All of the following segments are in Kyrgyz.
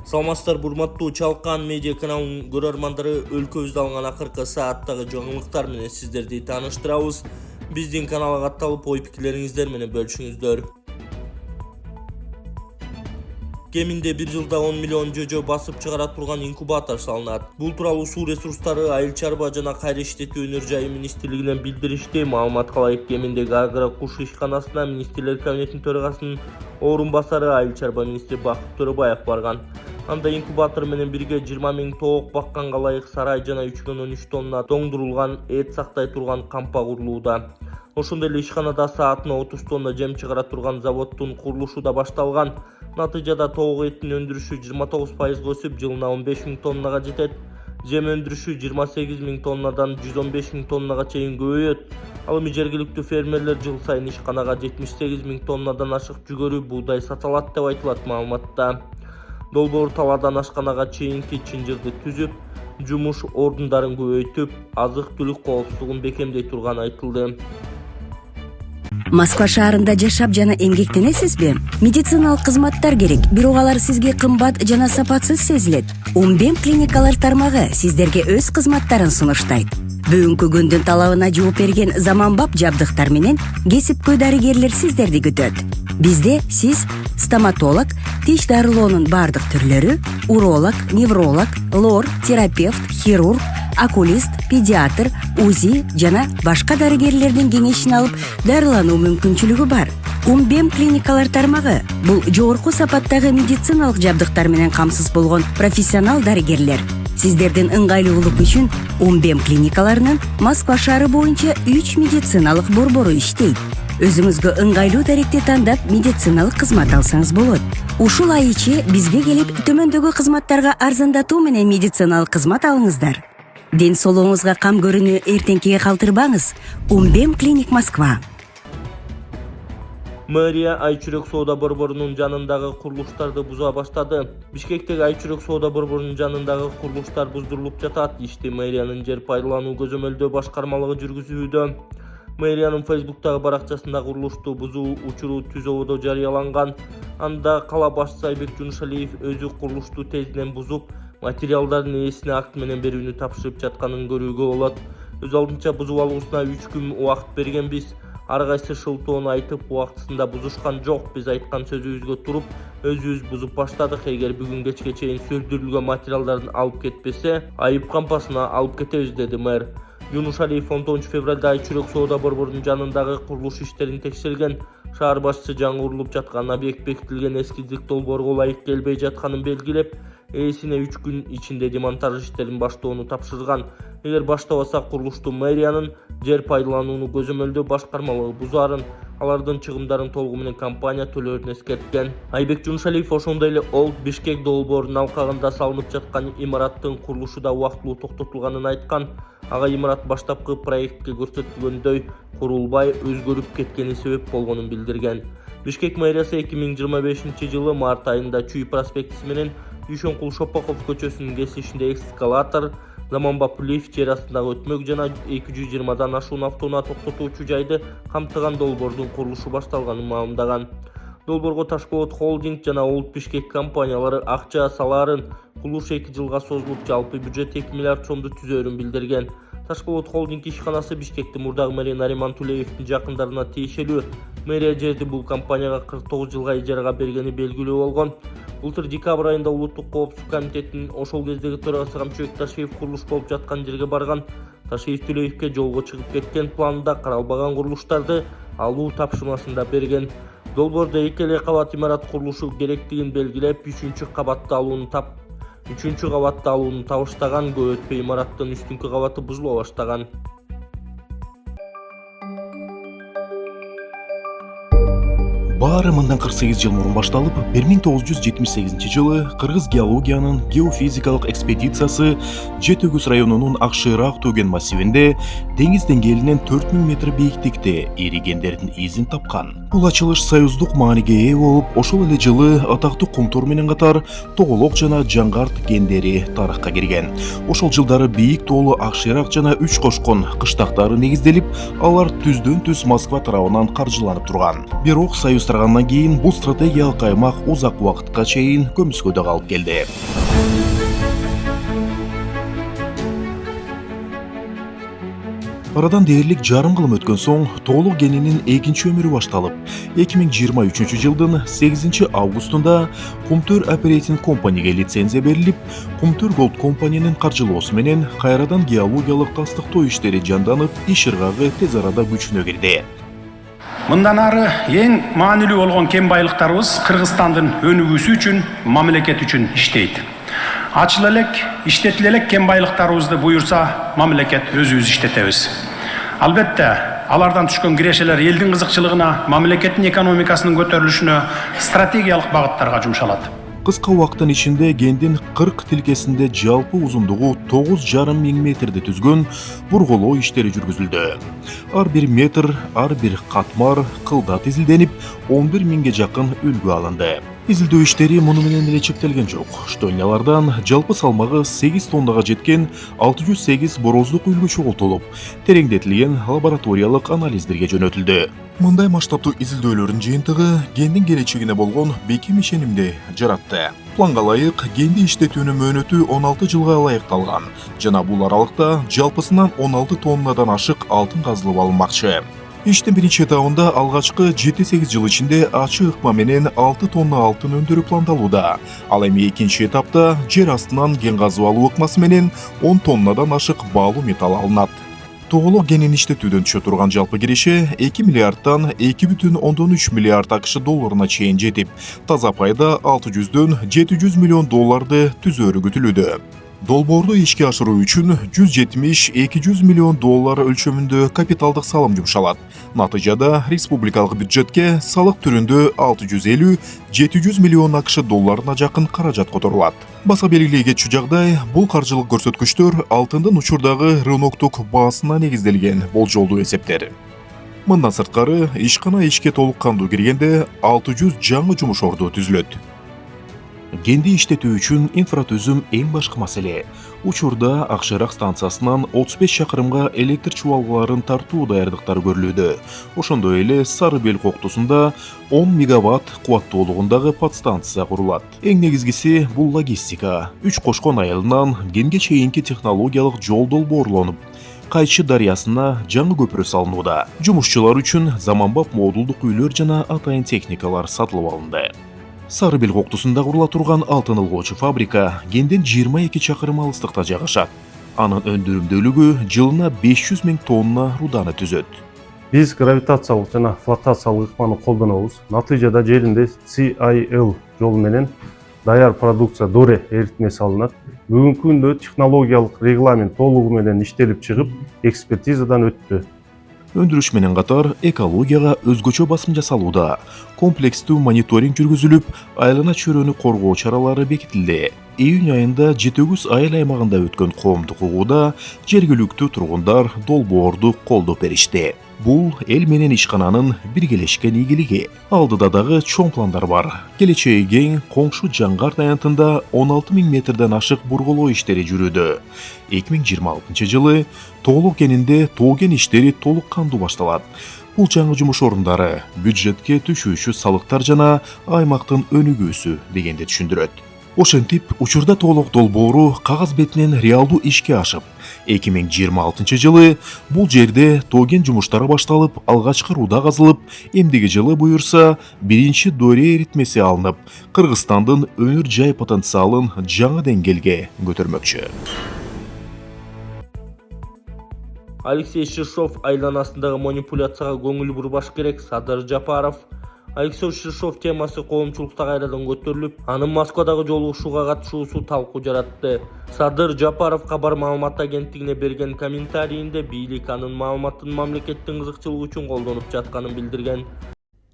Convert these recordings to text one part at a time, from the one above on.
Саламатсыздар урматтуу Чалкан медиа каналынын көрөрмандары, өлкөбүздө алган акыркы сааттагы жаңылыктар менен сиздерди тааныштырабыз. Биздин каналга катталып, ой-пикирлериңиздер менен бөлүшүңүздөр. Кеминде 1 жылда 10 миллион жөжө басып чыгара турган инкубатор салынат. Бул тууралуу Суу ресурстары, айыл чарба жана кайра иштетүү өнөр жайы министрлигинен билдиришти. Маалыматка ылайык, кеминдеги Агро куш ишканасына министрлер кабинетинин төрагасынын орун басары айыл чарба министри Бакыт Төрөбаев барган. Анда инкубатор менен бирге 20 000 тоок бакканга ылайык сарай жана 3,3 тонна тоңдурулган эт сактай турган кампа курулууда. Ошондой эле ишканада саатына 30 тонна жем чыгара турган заводдун курулушу да башталган. Натыйжада тоок этин өндүрүшү 29% өсүп, жылына 15 000 тоннага жетет. Жем өндүрүшү 28 000 тоннадан 115 000 тоннага чейин көбөйөт. Ал эми жергиликтүү фермерлер жыл сайын ишканага 78 000 тоннадан ашык жүгөрү буудай сата алат деп айтылат маалыматта. Долбоор талаадан ашканага чейинки чынжырды түзүп, жумуш ордундарын көбөйтүп, азык-түлүк коопсуздугун бекемдей турганы айтылды. Москва шаарында жашап жана эмгектенесизби? Медициналык кызматтар керек, бирок алар сизге кымбат жана сапатсыз сезилет. Умбем клиникалар тармагы сиздерге өз кызматтарын сунуштайт. Бүгүнкү күндүн талабына жооп берген заманбап жабдыктар менен кесипкөй дарыгерлер сиздерди күтөт. Бизде сиз стоматолог, тиш дарылоонун бардык түрлөрү, уролог, невролог, лор, терапевт, хирург, окулист, педиатр, УЗИ жана башка дарыгерлердин кеңешин алып дарылануу мүмкүнчүлүгү бар. Умбем клиникалар тармагы бул жогорку сапаттагы медициналык жабдыктар менен камсыз болгон профессионал дарыгерлер. Сиздердин ыңгайлуулук үчүн Умбем клиникаларынын Москва шаары боюнча 3 медициналык борбору иштейт. Өзүңүзгө ыңгайлуу даректи тандап медициналык кызмат алсаңыз болот. Ушул ай ичи бизге келип төмөндөгү кызматтарга арзандатуу менен медициналык кызмат алыңыздар. Ден соолугуңузга кам көрүүнү эртеңкиге калтырбаңыз. Умбем клиник Москва. Мэрия Айчүрөк соода борборунун жанындагы курулуштарды буза баштады. Бишкектеги Айчүрөк соода борборунун жанындагы курулуштар буздурулуп жатат. Ишти мэриянын жер пайдалануу көзөмөлдөө башкармалыгы жүргүзүүдө. Мэриянын Фейсбуктагы баракчасында курулушту бузуу учуру түзөбодо жарыяланган. Анда кала башчысы Айбек Жунушалиев өзү курулушту тезден бузуп, материалдардын ээсине акт менен берүүнү тапшырып жатканын көрүүгө болот. Өз алдынча бузуп алуусуна 3 күн убакыт бергенбиз. Ар кайсы шылтоону айтып, убактысында бузушкан жок. Биз айткан сөзүбүзгө туруп, өзүбүз бузуп баштадык. Эгер бүгүн кечке чейин сүрдүрүлгөн материалдардын алып кетпесе, айып кампасына алып кетебиз, деди мэр. Жунушалиев 10 февралда Айчүрөк соода борборунун жанындагы курулуш иштерин текшерген. Шаар башчысы жаңырылып жаткан объект бекитилген эскиздик долбоорго ылайык келбей жатканын белгилеп, ээсине 3 күн ичинде демонтаж иштерин баштоону тапшырган. Эгер баштабаса, курулушту мэриянын жер пайдаланууну көзөмөлдөө башкармалыгы бузаарын, алардын чыгымдарын толугу менен компания төлөөрүн эскерткен. Айбек Жунушалиев ошондой эле Олд Бишкек долбоорунун алкагында салынып жаткан имараттын курулушу да убактылуу токтотулганын айткан. Ага имарат баштапкы проектке көрсөтүлгөндөй курулбай, өзгөрүп кеткени себеп болгонун билдирген. Бишкек мэриясы 2025 жылы март айында Чүй проспектиси менен Дүйшөнкул Шопоков көчөсүнүн кесишинде эскалатор, заманбап лифт, жер астындагы өтмөк жана 220дан ашуун автоунаа токтотуучу жайды камтыган долбоордун курулушу башталганын маалымдаган. Долбоорго Ташболот холдинг жана Олд Бишкек компаниялары акча салаарын, курулуш 2 жылга созулуп, жалпы бюджет 2 миллиард сомду түзөөрүн билдирген. Ташболот холдинг ишканасы Бишкекти мурдагы мэрия Нариман Тулеевдин жакындарына тиешелүү. Мэрия жерди бул компанияга 49 жылга ижарага бергени белгилүү болгон. Былтыр декабрь айында Улуттук коопсуздук комитетинин ошол кездеги төрагасы Камчыбек Ташиев курулуш болуп жаткан жерге барган. Ташиев Тулеевке жолго чыгып кеткен планда каралбаган курулуштарды алуу тапшырмасын да берген. Долбоордо 2 эле кабат имарат курулушу керектигин белгилеп, 3-кабатты алууну табыштаган. Көп өтпөй имараттын үстүнкү кабаты бузула баштаган. Баары мындан 48 жыл мурун башталып, 1978 жылы Кыргыз геологиянын геофизикалык экспедициясы Жетөгүз районунун Акшыраак төген массивинде деңиз деңгээлинен 4000 метр бийиктикте ири кендердин изин тапкан. Бул ачылыш союздук мааниге ээ болуп, ошол эле жылы атактуу кумтор менен катар Тоголок жана Жаңгарт кендери тарыхка кирген. Ошол жылдары бийик тоолуу Акшыраак жана Үч Кошкон кыштактары негизделип, алар түздөн түз Москва тарабынан каржыланып турган. Бирок союз кыскаргандан кийин бул стратегиялык аймак узак убакытка чейин көмүскөдө калып келди. Aradan dээрлик жарым кылым өткөн соң Тоолук кенинин экинчи өмүрү башталып, 2023-жылдын 8-августунда Кумтөр Operating Company'ге лицензия берилип, Кумтөр Gold Company'нин каржылоосу менен кайрадан геологиялык тастыктоо иштери жанданып, иш ыргагы тез арада күчүнө кирди. Мындан ары эң маанилүү болгон кен байлыктарыбыз Кыргызстандын өнүгүүсү үчүн, мамлекет үчүн иштейт. Ачыл элек, иштетиле элек кен байлыктарыбызды буюрса, мамлекет өзүбүз иштетебиз. Албетте, алардан түшкөн кирешелер элдин кызыкчылыгына, мамлекеттин экономикасынын көтөрүлүшүнө, стратегиялык багыттарга жумшалат. Кыска убакыттын ичинде кендин 40 тилкесинде жалпы узундугу 9,5 миң метрди түзгөн бурголоо иштери жүргүзүлдү. Ар бир метр, ар бир катмар кылда тизилденип, 11 миңге жакын үлгү алынды. Изилдөө иштери муну менен эле чектелген жок. Штольнялардан жалпы салмагы 8 тоннага жеткен 608 бороздук үлгү чогултулуп, тереңдетилген лабораториялык анализдерге жөнөтүлдү. Мындай масштабтуу изилдөөлөрдүн жыйынтыгы кендин келечегине болгон бекем ишенимди жаратты. Планга ылайык кенди иштетүүнүн мөөнөтү 16 жылга ылайыкталган жана бул аралыкта жалпысынан 16 тоннадан ашык алтын казылып алынмакчы. Иштин биринчи этабында алгачкы 7-8 жыл ичинде ачык ыкма менен 6 тонна алтын өндүрүү пландалууда. Ал эми экинчи этапта жер астынан кен казып алуу ыкмасы менен 10 тоннадан ашык баалуу металл алынат. Тоолук кенин иштетүүдөн түшө турган жалпы киреше 2 миллиарддан 2,3 миллиард АКШ долларына чейин жетип, таза пайда 600дөн 700 миллион долларды түзөөрү күтүлүүдө. Долбоорду ишке ашыруу үчүн 170-200 миллион доллар өлчөмүндө капиталдык салым жумшалат. Натыйжада республикалык бюджетке салык түрүндө 650-700 миллион АКШ долларына жакын каражат которулат. Баса белгилей кетчү жагдай, бул каржылык көрсөткүчтөр алтындын учурдагы рыноктук баасына негизделген болжолдуу эсептер. Мындан сырткары, ишкана ишке толук кандуу киргенде 600 жаңы жумуш орду түзүлөт. Кенди иштетүү үчүн инфратүзүм эң башкы маселе. Учурда Акшыраак станциясынан 35 чакырымга электр чубалгыларын тартуу даярдыктары көрүлүүдө. Ошондой эле Сары Бел коктусунда 10 мегаватт кубаттуулугундагы подстанция курулат. Эң негизгиси бул логистика. 3 кошкон айылынан кенге чейинки технологиялык жол долбоорлонуп, Кайчы дарыясына жаңы көпүрө салынууда. Жумушчулар үчүн заманбап модулдук үйлөр жана атайын техникалар сатылып алынды. Сары Бел коктусунда курула турган алтын ылгоочу фабрика кенден 22 чакырым алыстыкта жайгашат. Анын өндүрүмдүүлүгү жылына 500 миң тонна руданы түзөт. Биз гравитациялык жана флотациялык ыкманы колдонобуз. Натыйжада жеринде CIL жолу менен даяр продукция доре эритмеси алынат. Бүгүнкү күндө технологиялык регламент толугу менен иштелип чыгып, экспертизадан өттү. Өндүрүш менен катар экологияга өзгөчө басым жасалууда. Комплекстүү мониторинг жүргүзүлүп, айлана чөйрөнү коргоо чаралары бекитилди. Июнь айында Жетөгүз айыл аймагында өткөн коомдук угууда жергиликтүү тургундар долбоорду колдоп беришти. Бул эл менен ишкананын биргелешкен ийгилиги. Алдыда дагы чоң пландар бар. Келечеги кең коңшу Жаңгарт аянтында 16 миң метрден ашык бурголоо иштери жүрүүдө. 2026 жылы Тоолук кенинде тоо кен иштери толук кандуу башталат. Бул жаңы жумуш орундары бюджетке түшүүчү салыктар жана аймактын өнүгүүсү дегенди түшүндүрөт. Ошентип, учурда Тоолук долбоору кагаз бетинен реалдуу ишке ашып, 2026 жылы бул жерде тоо кен жумуштары башталып, алгачкы руда казылып, эмдиги жылы буюрса, биринчи доре эритмеси алынып, Кыргызстандын өнөр жай потенциалын жаңы деңгээлге көтөрмөкчү. Алексей Шишов айланасындагы манипуляцияга көңүл бурбаш керек. Садыр Жапаров. Алексей Шишов темасы коомчулукта кайрадан көтөрүлүп, анын Москвадагы жолугушууга катышуусу талкуу жаратты. Садыр Жапаров кабар маалымат агенттигине берген комментарийинде бийлик анын маалыматтын мамлекеттин кызыкчылыгы үчүн колдонуп жатканын билдирген.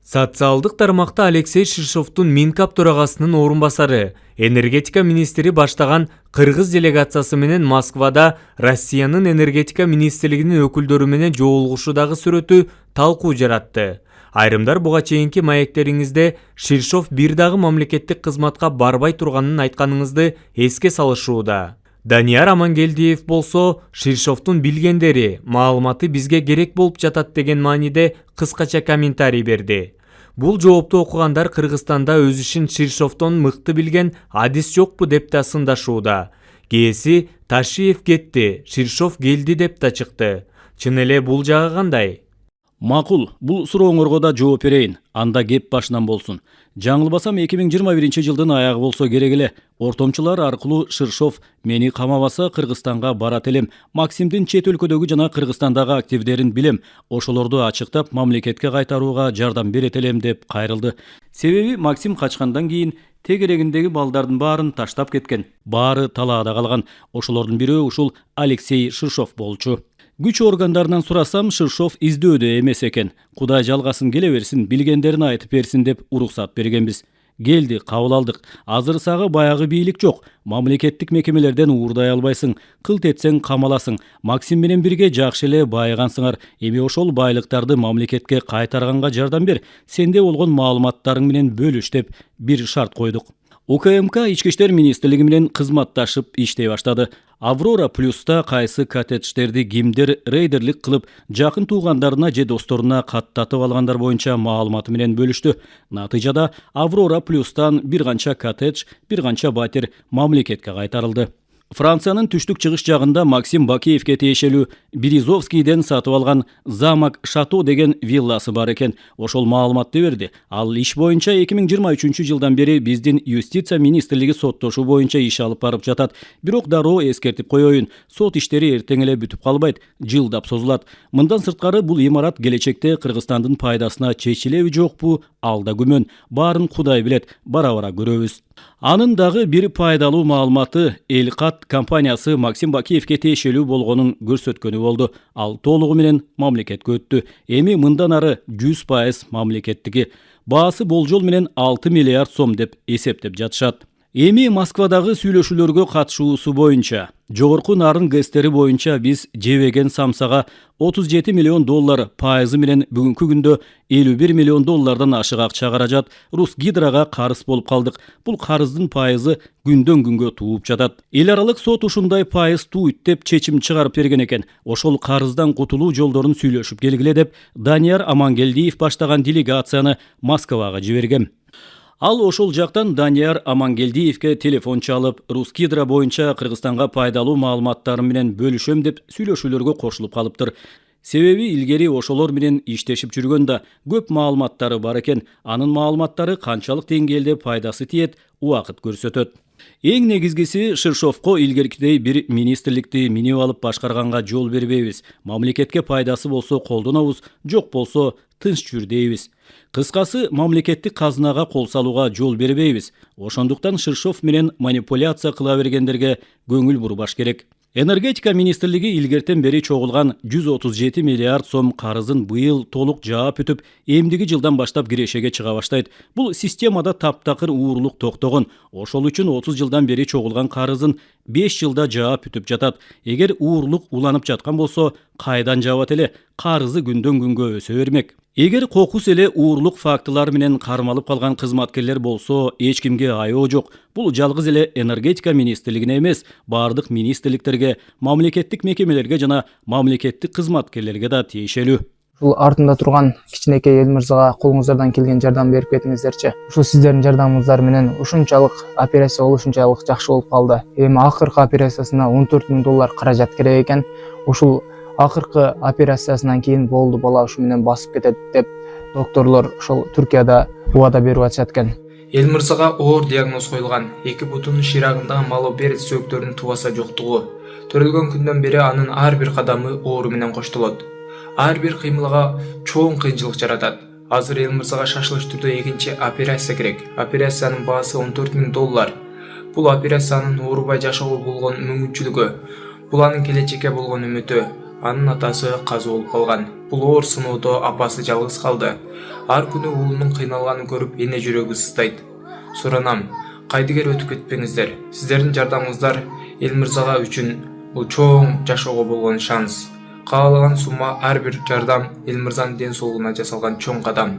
Социалдык тармакта Алексей Шишовдун Минкап төрагасынын орун басары, энергетика министри баштаган кыргыз делегациясы менен Москвада Россиянын энергетика министрлигинин өкүлдөрү менен жолугушуудагы сүрөтү талкуу жаратты. Айрымдар буга чейинки маектериңизде Шишов бир дагы мамлекеттик кызматка барбай турганын айтканыңызды эске салышууда. Данияр Амангелдиев болсо Шишовдун билгендери, маалыматы бизге керек болуп жатат деген мааниде кыскача комментарий берди. Бул жоопту окугандар Кыргызстанда өз ишин Ширшовдон мыкты билген адис жокпу деп да сындашууда. Кээси Ташиев кетти, Ширшов келди деп да чыкты. Чын эле бул жагы кандай? Макул, бул сурооңорго да жооп берейин. Анда кеп башынан болсун. Жаңылбасам 2021 жылдын аягы болсо керек эле. Ортомчулар аркылуу Ширшов мени камабаса Кыргызстанга барат элем. Максимдин чет өлкөдөгү жана Кыргызстандагы активдерин билем. Ошолорду ачыктап мамлекетке кайтарууга жардам берет элем деп кайрылды. Себеби Максим качкандан кийин тегерегиндеги балдардын баарын таштап кеткен. Баары талаада калган. Ошолордун бирөө ушул Алексей Ширшов болчу. Күч органдарынан сурасам, Ширшов издөөдө эмес экен. Кудай жалгасын келе берсин, билгендерин айтып берсин деп уруксат бергенбиз. Келди, кабыл алдык. Азыр сагы баягы бийлик жок. Мамлекеттик мекемелерден уурдай албайсың. Кылт этсең камаласың. Максим менен бирге жакшы эле байыгансыңар. Эми ошол байлыктарды мамлекетке кайтарганга жардам бер. Сенде болгон маалыматтарың менен бөлүш деп бир шарт койдук. УКМК Ички иштер министрлиги менен кызматташып иштей баштады. Аврора Плюста кайсы коттедждерди кимдер рейдерлик кылып, жакын туугандарына же досторуна каттатып алгандар боюнча маалыматы менен бөлүштү. Натыйжада Аврора Плюстан бир канча коттедж, бир канча батир мамлекетке кайтарылды. Франциянын түштүк чыгыш жагында Максим Бакиевке тиешелүү Березовскийден сатып алган Замок Шато деген вилласы бар экен. Ошол маалыматты берди. Ал иш боюнча 2023 жылдан бери биздин юстиция министрлиги соттошуу боюнча иш алып барып жатат. Бирок дароо эскертип коеюн, сот иштери эртең эле бүтүп калбайт, жылдап созулат. Мындан сырткары бул имарат келечекте Кыргызстандын пайдасына чечилеби жокпу, ал да күмөн. Баарын Кудай билет, бара-бара көрөбүз. Анын дагы бир пайдалуу маалыматы Элкат компаниясы Максим Бакиевке тиешелүү болгонун көрсөткөнү болду. Ал толугу менен мамлекетке өттү. Эми мындан ары 100% мамлекеттики. Баасы болжол менен 6 миллиард сом деп эсептеп жатышат. Эми Москвадагы сүйлөшүүлөргө катышуусу боюнча, жогорку нарын гэстери боюнча биз жебеген самсага 37 миллион доллар пайызы менен бүгүнкү күндө 51 миллион доллардан ашык акча каражат Русгидроға карыз болуп калдык. Бул карыздын пайызы күндөн күнгө тууп жатат. Эл аралык сот ушундай пайыз тууйт деп чечим чыгарып берген экен. Ошол карыздан кутулуу жолдорун сүйлөшүп келгиле деп Данияр Амангелдиев баштаган делегацияны Москвага жиберген. Ал ошол жактан Данияр Амангелдиевке телефон чалып, Русгидро боюнча Кыргызстанга пайдалуу маалыматтары менен бөлүшөм деп сүйлөшүүлөргө кошулуп калыптыр. Себеби илгери ошолор менен иштешип жүргөн да көп маалыматтары бар экен. Анын маалыматтары канчалык деңгээлде пайдасы тиет, убакыт көрсөтөт. Эң негизгиси Ширшовко илгеркидей бир министрликти минип алып башкарганга жол бербейбиз. Мамлекетке пайдасы болсо колдонобуз, жок болсо тынч жүр дейбиз. Кыскасы, мамлекеттик казынага кол салууга жол бербейбиз. Ошондуктан Ширшов менен манипуляция кыла бергендерге көңүл бурбаш керек. Энергетика министрлиги илгертен бери чогулган 137 миллиард сом карызын быйыл толук жаап бүтүп, эмдиги жылдан баштап кирешеге чыга баштайт. Бул системада таптакыр уурлук токтогон. Ошол үчүн 30 жылдан бери чогулган карызын 5 жылда жаап бүтүп жатат. Эгер уурлук уланып жаткан болсо, кайдан жаабат эле? Карызы күндөн күнгө өсө бермек. Эгер кокус эле уурлук фактылар менен кармалып калган кызматкерлер болсо, эч кимге айоо жок. Бул жалгыз эле энергетика министрлигине эмес, бардык министрликтерге, мамлекеттик мекемелерге жана мамлекеттик кызматкерлерге да тиешелүү. Ушул артында турган кичинекей эл мырзага колуңуздардан келген жардам берип кетиңиздерчи. Ушул сиздердин жардамыңыздар менен ушунчалык операция ушунчалык жакшы болуп калды. Эми акыркы операциясына 14 000 доллар каражат керек экен. Ушул акыркы операциясынан кийин болду, бала ушу менен басып кетет деп докторлор ошол Түркияда убада берип атышат экен. Эл мырзага оор диагноз коюлган. Эки бутунун ширагындагы малоберет сөөктөрүнүн тубаса жоктугу. Төрөлгөн күндөн бери анын ар бир кадамы оору менен коштолот. Ар бир кыймылга чоң кыйынчылык жаратат. Азыр эл мырзага шашылыш түрдө экинчи операция керек. Операциянын баасы 14 000 доллар. Бул операциянын оорубай жашоого болгон мүмкүнчүлүгү, бул анын келечекке болгон үмүтү. Анын атасы каза болуп калган. Бул оор сыноодо апасы жалгыз калды. Ар күнү уулунун кыйналганын көрүп эне жүрөгү сыздайт. Суранам, кайдыгер өтүп кетпеңиздер. Сиздердин жардамыңыздар эл мырзага үчүн бул чоң жашоого болгон шанс. Каалаган сумма ар бир жардам эл мырзанын ден соолугуна жасалган чоң кадам.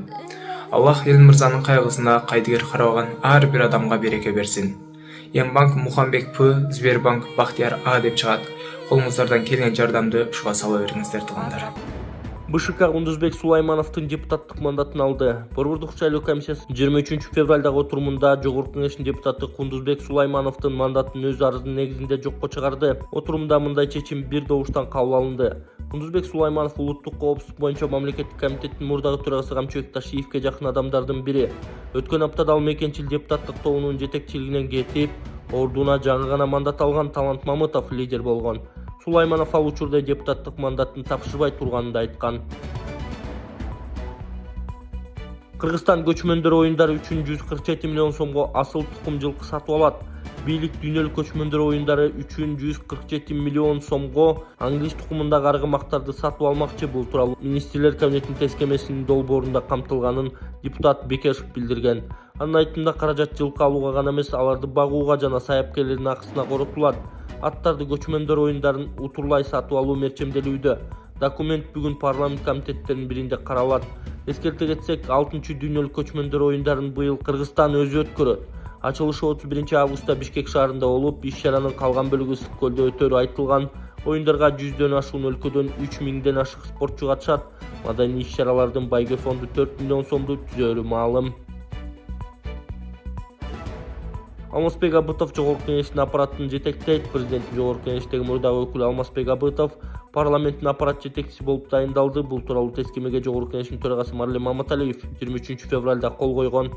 Аллах эл мырзанын кайгысына кайдыгер карабаган ар бир адамга береке берсин. Ембанк Мухамбек П, Сбербанк Бахтияр А деп чыгат. Колуңуздардан келген жардамды ушуга сала бериңиздер туугандар. БШК Кундузбек Сулаймановдун депутаттык мандатын алды. Борбордук шайлоо комиссиясы 23 февралдагы отурумунда Жогорку Кеңештин депутаты Кундузбек Сулаймановдун мандатын өз арызынын негизинде жокко чыгарды. Отурумда мындай чечим бир добуштан кабыл алынды. Кундузбек Сулайманов улуттук коопсуздук боюнча мамлекеттик комитеттин мурдагы төрагасы Камчыбек Ташиевке жакын адамдардын бири. Өткөн аптада ал мекенчил депутаттык тобунун жетекчилигинен кетип, ордуна жаңы гана мандат алган Талант Мамытов лидер болгон. Сулайманов ал учурда депутаттык мандатын тапшырбай турганын да айткан. Кыргызстан көчмөндөр оюндары үчүн 147 миллион сомго асыл тукум жылкы сатып алат. Бийлик дүйнөлүк көчмөндөр оюндары үчүн 147 миллион сомго англис тукумундагы аргымактарды сатып алмакчы. Бул тууралуу Министрлер кабинетинин тескемесинин долбоорунда камтылганын депутат Бекешев билдирген. Анын айтымында каражат жылкы алууга гана эмес, аларды багууга жана саяпкерлердин акысына коротулат. Аттарды көчмөндөр оюндарын утурлай сатып алуу мерчемделүүдө. Документ бүгүн парламент комитеттеринин биринде каралат. Эскерте кетсек, 6-чы дүйнөлүк көчмөндөр оюндарын быйыл Кыргызстан өзү өткөрөт. Ачылышы 31 августта Бишкек шаарында болуп, иш-чаранын калган бөлүгү Ысык-Көлдө өтөрү айтылган. Оюндарга 100дөн ашуун өлкөдөн 3000ден ашык спортчу катышат. Маданий иш-чаралардын байге фонду 4 миллион сомду түзөрү маалым. Алмазбек Абытов Жогорку Кеңештин аппаратын жетектейт. Президенттин Жогорку Кеңештеги мурдагы өкүлү Алмазбек Абытов парламенттин аппарат жетекчиси болуп дайындалды. Бул тууралуу тескемеге Жогорку Кеңештин төрагасы Марлен Маматалиев 23 февралда кол койгон.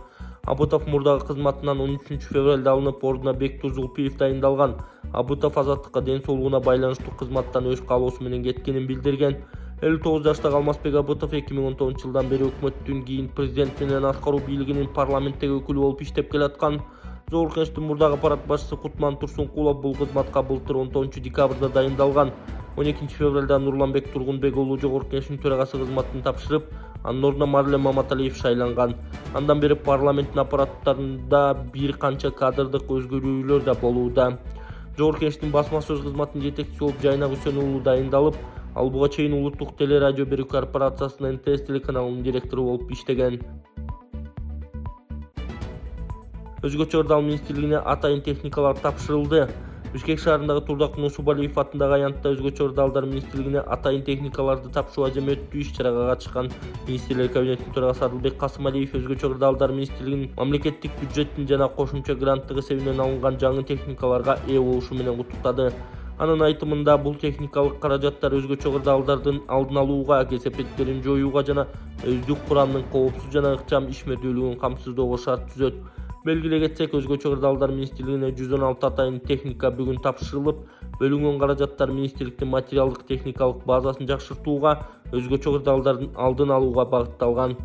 Абытов мурдагы кызматынан 13 февралда алынып, ордуна Бектур Зулпиев дайындалган. Абытов азаттыкка, ден соолугуна байланыштуу кызматтан өз каалоосу менен кеткенин билдирген. 59 жаштагы Алмазбек Абытов 2019 жылдан бери өкмөттүн кийин президент менен аткаруу бийлигинин парламенттеги өкүлү болуп иштеп келаткан. Жогорку Кеңештин мурдагы аппарат башчысы Кутман Турсункулов бул кызматка былтыр 19 декабрда дайындалган. 12 февралда Нурланбек Тургунбек уулу Жогорку Кеңештин төрагасы кызматын тапшырып, анын ордуна Марлен Маматалиев шайланган. Андан бери парламенттин аппараттарында бир канча кадрдык өзгөрүүлөр да болууда. Жогорку Кеңештин басма сөз кызматынын жетекчиси болуп Жайнак Үсен уулу дайындалып, ал буга чейин улуттук телерадио берүү корпорациясынын НТС телеканалынын директору болуп иштеген. Өзгөчө Ырдал министрлигине атайын техникалар тапшырылды. Бишкек шаарындагы Турдак Нусубалиев атындагы аянтта Өзгөчө Ырдалдар министрлигине атайын техникаларды тапшыруу азаматтуу иш-чарага катышкан Министрлер кабинетинин төрагасы Адылбек Касымалиев Өзгөчө Ырдалдар министрлигинин мамлекеттик бюджеттин жана кошумча гранттык эсебинен алынган жаңы техникаларга ээ болушу менен куттуктады. Анын айтымында бул техникалык каражаттар Өзгөчө Ырдалдардын алдын алууга, кесепеттерин жоюуга жана өздүк курамдын коопсуз жана ыкчам ишмердүүлүгүн камсыздоого шарт түзөт. Белгилей кетсек, Өзгөчө Ырдалдар министрлигине 116 атайын техника бүгүн тапшырылып, бөлүнгөн каражаттар министрликтин материалдык техникалык базасын жакшыртууга, Өзгөчө Ырдалдардын алдын алууга багытталган.